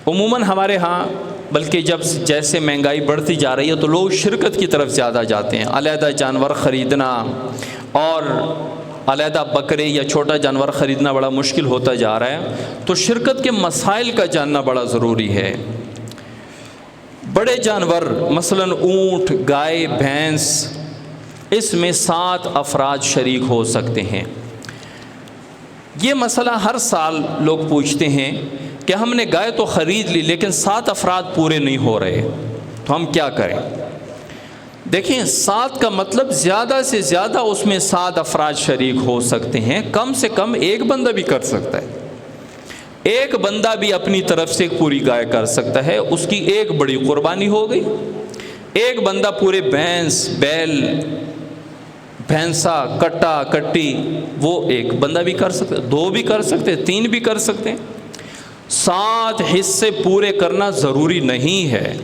عموماً ہمارے ہاں بلکہ جیسے مہنگائی بڑھتی جا رہی ہے تو لوگ شرکت کی طرف زیادہ جاتے ہیں، علیحدہ جانور خریدنا اور علیحدہ بکرے یا چھوٹا جانور خریدنا بڑا مشکل ہوتا جا رہا ہے، تو شرکت کے مسائل کا جاننا بڑا ضروری ہے۔ بڑے جانور مثلاً اونٹ، گائے، بھینس، اس میں 7 افراد شریک ہو سکتے ہیں۔ یہ مسئلہ ہر سال لوگ پوچھتے ہیں کہ ہم نے گائے تو خرید لی لیکن 7 افراد پورے نہیں ہو رہے، تو ہم کیا کریں؟ دیکھیں 7 کا مطلب زیادہ سے زیادہ اس میں 7 افراد شریک ہو سکتے ہیں، کم سے کم ایک بندہ بھی کر سکتا ہے، ایک بندہ بھی اپنی طرف سے پوری گائے کر سکتا ہے، اس کی ایک بڑی قربانی ہو گئی۔ ایک بندہ پورے بھینس، بیل، بھینسا، کٹا، کٹی، وہ ایک بندہ بھی کر سکتے، 2 بھی کر سکتے، 3 بھی کر سکتے ہیں۔ 7 حصے پورے کرنا ضروری نہیں ہے۔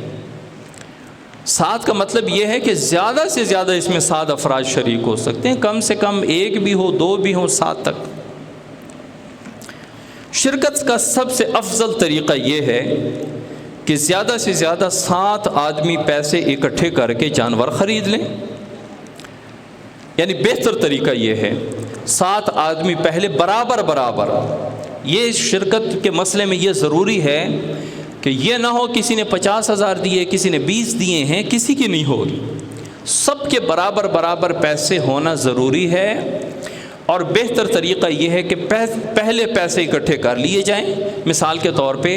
7 کا مطلب یہ ہے کہ زیادہ سے زیادہ اس میں 7 افراد شریک ہو سکتے ہیں، کم سے کم ایک بھی ہو، 2 بھی ہو، 7 تک۔ شرکت کا سب سے افضل طریقہ یہ ہے کہ زیادہ سے زیادہ 7 آدمی پیسے اکٹھے کر کے جانور خرید لیں، یعنی بہتر طریقہ یہ ہے 7 آدمی پہلے برابر۔ یہ شرکت کے مسئلے میں یہ ضروری ہے کہ یہ نہ ہو کسی نے 50,000 دیے، کسی نے 20 دیے ہیں، کسی کی نہیں ہوگی، سب کے برابر پیسے ہونا ضروری ہے۔ اور بہتر طریقہ یہ ہے کہ پہلے پیسے اکٹھے کر لیے جائیں۔ مثال کے طور پہ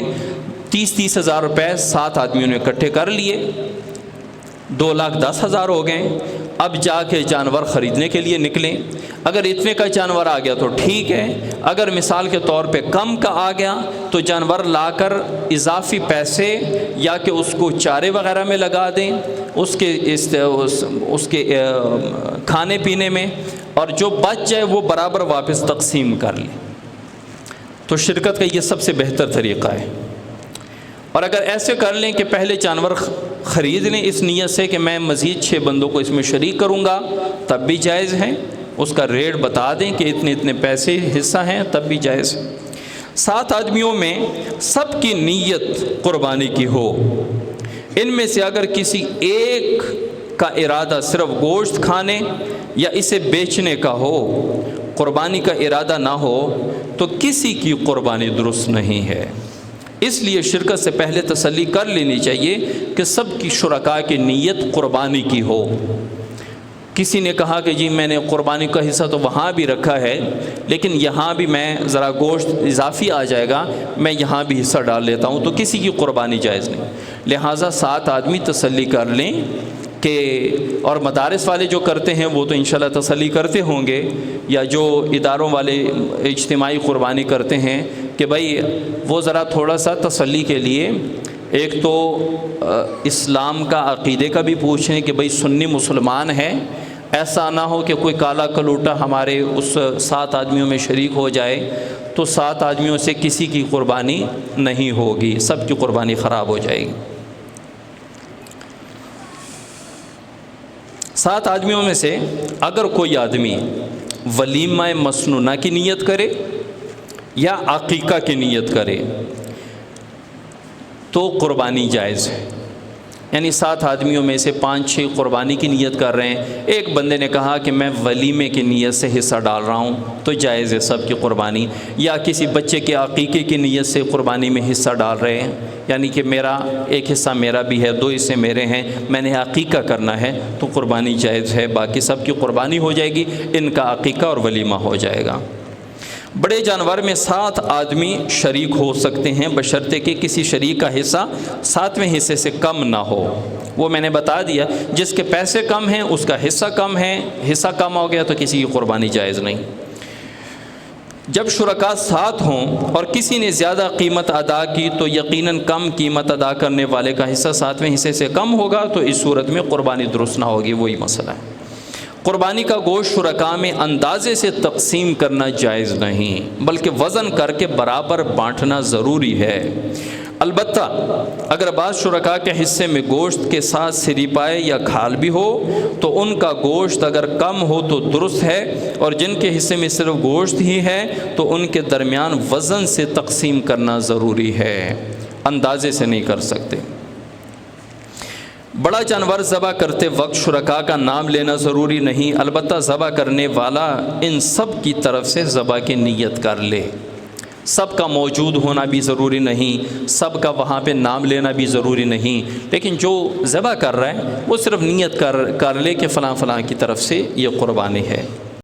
30 ہزار روپے 7 آدمیوں نے اکٹھے کر لیے، 2,10,000 ہو گئے۔ اب جا کے جانور خریدنے کے لیے نکلیں۔ اگر اتنے کا جانور آ گیا تو ٹھیک ہے، اگر مثال کے طور پہ کم کا آ گیا تو جانور لا کر اضافی پیسے یا کہ اس کو چارے وغیرہ میں لگا دیں، اس کے کھانے پینے میں، اور جو بچ جائے وہ برابر واپس تقسیم کر لیں۔ تو شرکت کا یہ سب سے بہتر طریقہ ہے۔ اور اگر ایسے کر لیں کہ پہلے جانور خرید لیں اس نیت سے کہ میں مزید 6 بندوں کو اس میں شریک کروں گا، تب بھی جائز ہے۔ اس کا ریٹ بتا دیں کہ اتنے پیسے حصہ ہیں، تب بھی جائز ہے۔ 7 آدمیوں میں سب کی نیت قربانی کی ہو، ان میں سے اگر کسی ایک کا ارادہ صرف گوشت کھانے یا اسے بیچنے کا ہو، قربانی کا ارادہ نہ ہو، تو کسی کی قربانی درست نہیں ہے۔ اس لیے شرکت سے پہلے تسلی کر لینی چاہیے کہ سب کی شرکاء کی نیت قربانی کی ہو۔ کسی نے کہا کہ جی میں نے قربانی کا حصہ تو وہاں بھی رکھا ہے، لیکن یہاں بھی میں ذرا گوشت اضافی آ جائے گا، میں یہاں بھی حصہ ڈال لیتا ہوں، تو کسی کی قربانی جائز نہیں۔ لہٰذا 7 آدمی تسلی کر لیں کہ، اور مدارس والے جو کرتے ہیں وہ تو انشاءاللہ تسلی کرتے ہوں گے، یا جو اداروں والے اجتماعی قربانی کرتے ہیں کہ بھائی وہ ذرا تھوڑا سا تسلی کے لیے ایک تو اسلام کا عقیدے کا بھی پوچھیں کہ بھائی سنی مسلمان ہے، ایسا نہ ہو کہ کوئی کالا کلوٹا ہمارے اس 7 آدمیوں میں شریک ہو جائے تو 7 آدمیوں سے کسی کی قربانی نہیں ہوگی، سب کی قربانی خراب ہو جائے گی۔ 7 آدمیوں میں سے اگر کوئی آدمی ولیمہ مسنونہ کی نیت کرے یا عقیقہ کی نیت کرے تو قربانی جائز ہے۔ یعنی 7 آدمیوں میں سے 5-6 قربانی کی نیت کر رہے ہیں، ایک بندے نے کہا کہ میں ولیمے کی نیت سے حصہ ڈال رہا ہوں، تو جائز ہے سب کی قربانی۔ یا کسی بچے کے عقیقے کی نیت سے قربانی میں حصہ ڈال رہے ہیں، یعنی کہ میرا ایک حصہ میرا بھی ہے، 2 حصے میرے ہیں، میں نے عقیقہ کرنا ہے، تو قربانی جائز ہے، باقی سب کی قربانی ہو جائے گی، ان کا عقیقہ اور ولیمہ ہو جائے گا۔ بڑے جانور میں 7 آدمی شریک ہو سکتے ہیں بشرطے کہ کسی شریک کا حصہ 7ویں حصے سے کم نہ ہو۔ وہ میں نے بتا دیا، جس کے پیسے کم ہیں اس کا حصہ کم ہے، حصہ کم ہو گیا تو کسی کی قربانی جائز نہیں۔ جب شرکاء 7 ہوں اور کسی نے زیادہ قیمت ادا کی تو یقیناً کم قیمت ادا کرنے والے کا حصہ 7ویں حصے سے کم ہوگا، تو اس صورت میں قربانی درست نہ ہوگی، وہی مسئلہ ہے۔ قربانی کا گوشت شرکاء میں اندازے سے تقسیم کرنا جائز نہیں، بلکہ وزن کر کے برابر بانٹنا ضروری ہے۔ البتہ اگر بعض شرکاء کے حصے میں گوشت کے ساتھ سریپائے یا کھال بھی ہو تو ان کا گوشت اگر کم ہو تو درست ہے، اور جن کے حصے میں صرف گوشت ہی ہے تو ان کے درمیان وزن سے تقسیم کرنا ضروری ہے۔ اندازے سے نہیں کر سکتے۔ بڑا جانور ذبح کرتے وقت شرکاء کا نام لینا ضروری نہیں، البتہ ذبح کرنے والا ان سب کی طرف سے ذبح کی نیت کر لے۔ سب کا موجود ہونا بھی ضروری نہیں، سب کا وہاں پہ نام لینا بھی ضروری نہیں، لیکن جو ذبح کر رہا ہے وہ صرف نیت کر لے کہ فلاں فلاں کی طرف سے یہ قربانی ہے۔